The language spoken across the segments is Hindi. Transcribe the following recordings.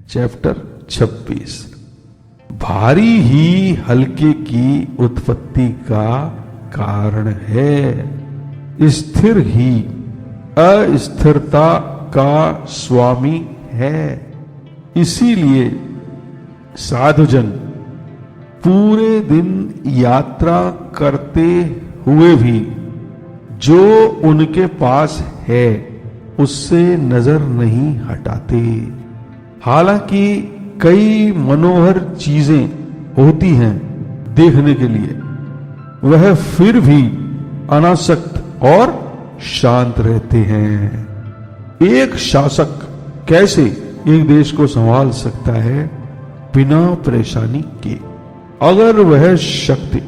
चैप्टर 26। भारी ही हल्के की उत्पत्ति का कारण है, स्थिर ही अस्थिरता का स्वामी है। इसीलिए साधुजन पूरे दिन यात्रा करते हुए भी जो उनके पास है उससे नजर नहीं हटाते। हालांकि कई मनोहर चीजें होती हैं देखने के लिए, वह फिर भी अनासक्त और शांत रहते हैं। एक शासक कैसे एक देश को संभाल सकता है बिना परेशानी के? अगर वह शक्ति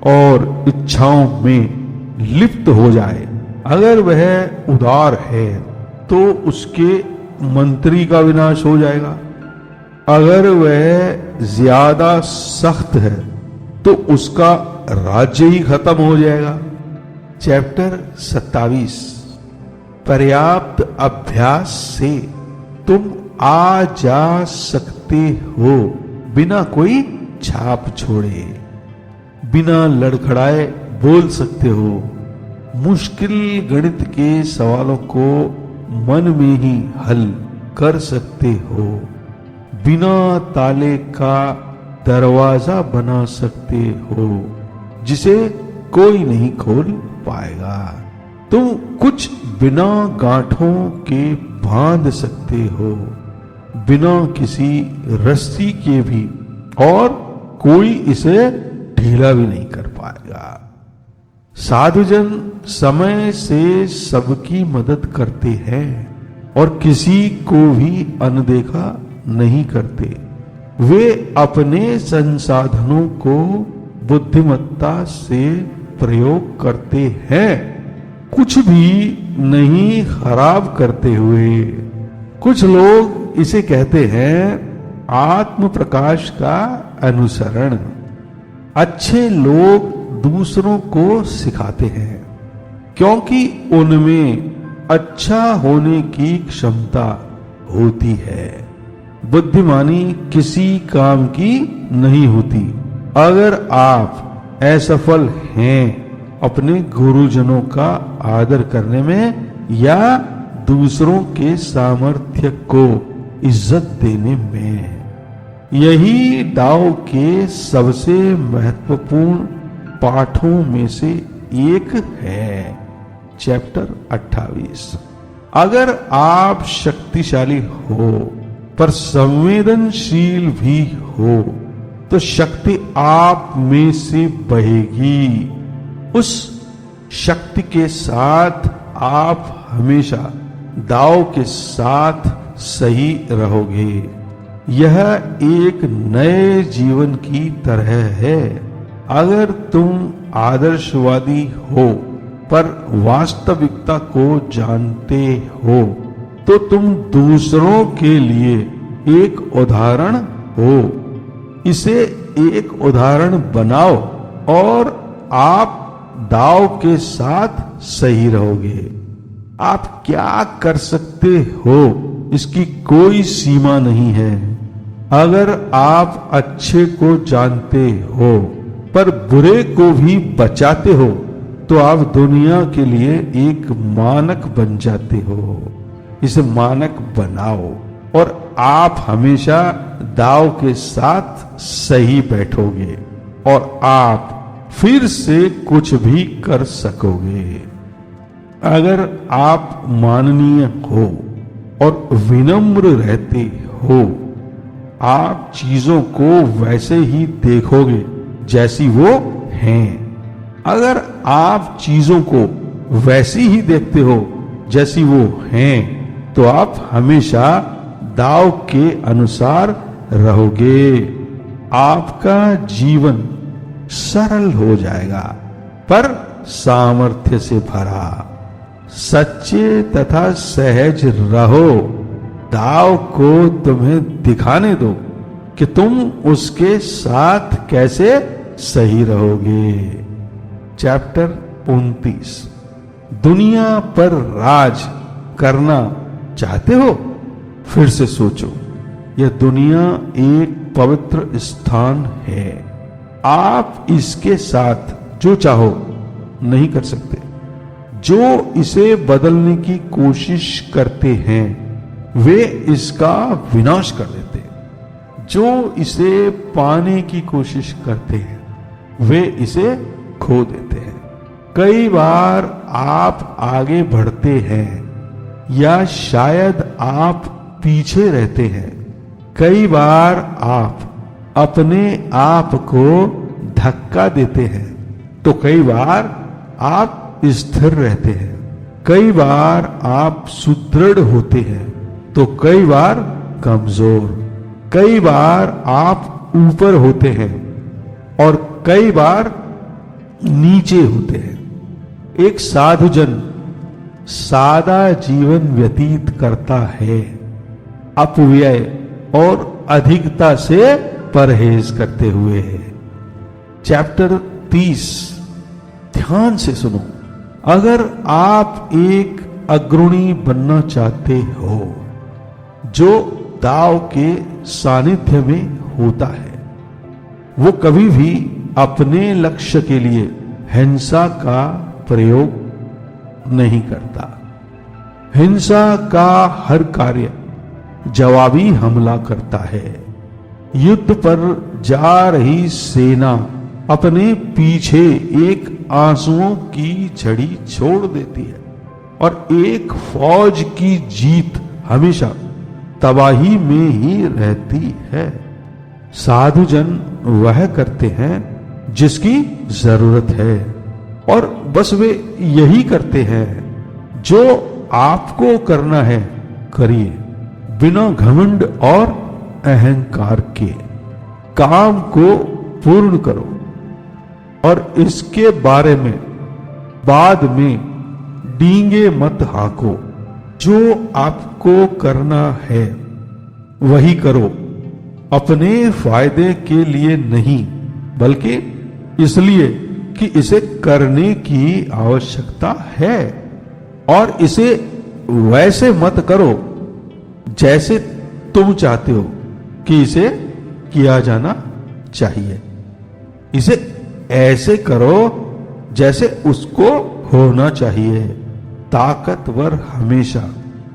और इच्छाओं में लिप्त हो जाए, अगर वह उदार है तो उसके मंत्री का विनाश हो जाएगा। अगर वह ज्यादा सख्त है तो उसका राज्य ही खत्म हो जाएगा। चैप्टर 27। पर्याप्त अभ्यास से तुम आ जा सकते हो बिना कोई छाप छोड़े। बिना लड़खड़ाए बोल सकते हो। मुश्किल गणित के सवालों को मन में ही हल कर सकते हो। बिना ताले का दरवाजा बना सकते हो जिसे कोई नहीं खोल पाएगा। तुम कुछ बिना गांठों के बांध सकते हो, बिना किसी रस्सी के भी, और कोई इसे ढीला भी नहीं कर पाएगा। साधुजन समय से सबकी मदद करते हैं और किसी को भी अनदेखा नहीं करते। वे अपने संसाधनों को बुद्धिमत्ता से प्रयोग करते हैं, कुछ भी नहीं खराब करते हुए। कुछ लोग इसे कहते हैं आत्म प्रकाश का अनुसरण। अच्छे लोग दूसरों को सिखाते हैं क्योंकि उनमें अच्छा होने की क्षमता होती है। बुद्धिमानी किसी काम की नहीं होती। अगर आप असफल हैं अपने गुरुजनों का आदर करने में या दूसरों के सामर्थ्य को इज्जत देने में, यही दाव के सबसे महत्वपूर्ण पाठों में से एक है। चैप्टर 28। अगर आप शक्तिशाली हो पर संवेदनशील भी हो तो शक्ति आप में से बहेगी। उस शक्ति के साथ आप हमेशा दाव के साथ सही रहोगे। यह एक नए जीवन की तरह है। अगर तुम आदर्शवादी हो पर वास्तविकता को जानते हो तो तुम दूसरों के लिए एक उदाहरण हो। इसे एक उदाहरण बनाओ और आप दाव के साथ सही रहोगे। आप क्या कर सकते हो इसकी कोई सीमा नहीं है। अगर आप अच्छे को जानते हो पर बुरे को भी बचाते हो तो आप दुनिया के लिए एक मानक बन जाते हो। इसे मानक बनाओ और आप हमेशा दाव के साथ सही बैठोगे और आप फिर से कुछ भी कर सकोगे। अगर आप माननीय हो और विनम्र रहते हो, आप चीजों को वैसे ही देखोगे जैसी वो हैं। अगर आप चीजों को वैसी ही देखते हो जैसी वो हैं तो आप हमेशा दाव के अनुसार रहोगे। आपका जीवन सरल हो जाएगा पर सामर्थ्य से भरा। सच्चे तथा सहज रहो। दाव को तुम्हें दिखाने दो कि तुम उसके साथ कैसे सही रहोगे। चैप्टर 29। दुनिया पर राज करना चाहते हो? फिर से सोचो। यह दुनिया एक पवित्र स्थान है। आप इसके साथ जो चाहो नहीं कर सकते। जो इसे बदलने की कोशिश करते हैं वे इसका विनाश कर देते हैं। जो इसे पाने की कोशिश करते हैं वे इसे खो देते हैं। कई बार आप आगे बढ़ते हैं या शायद आप पीछे रहते हैं। कई बार आप अपने आप को धक्का देते हैं तो कई बार आप स्थिर रहते हैं। कई बार आप सुदृढ़ होते हैं तो कई बार कमजोर। कई बार आप ऊपर होते हैं और कई बार नीचे होते हैं। एक साधुजन सादा जीवन व्यतीत करता है, अपव्यय और अधिकता से परहेज करते हुए। चैप्टर 30 ध्यान से सुनो। अगर आप एक अग्रणी बनना चाहते हो जो दाव के सानिध्य में होता है, वो कभी भी अपने लक्ष्य के लिए हिंसा का प्रयोग नहीं करता। हिंसा का हर कार्य जवाबी हमला करता है। युद्ध पर जा रही सेना अपने पीछे एक आंसुओं की झड़ी छोड़ देती है और एक फौज की जीत हमेशा तबाही में ही रहती है। साधुजन वह करते हैं जिसकी जरूरत है और बस वे यही करते हैं जो आपको करना है। करिए बिना घमंड और अहंकार के। काम को पूर्ण करो और इसके बारे में बाद में डींगे मत हाको। जो आपको करना है वही करो, अपने फायदे के लिए नहीं बल्कि इसलिए कि इसे करने की आवश्यकता है। और इसे वैसे मत करो जैसे तुम चाहते हो कि इसे किया जाना चाहिए। इसे ऐसे करो जैसे उसको होना चाहिए। ताकतवर हमेशा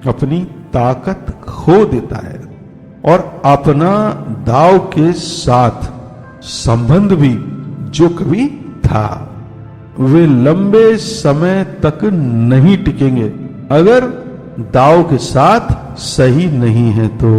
अपनी ताकत खो देता है और अपना दाव के साथ संबंध भी जो कभी था वे लंबे समय तक नहीं टिकेंगे अगर दाव के साथ सही नहीं है तो।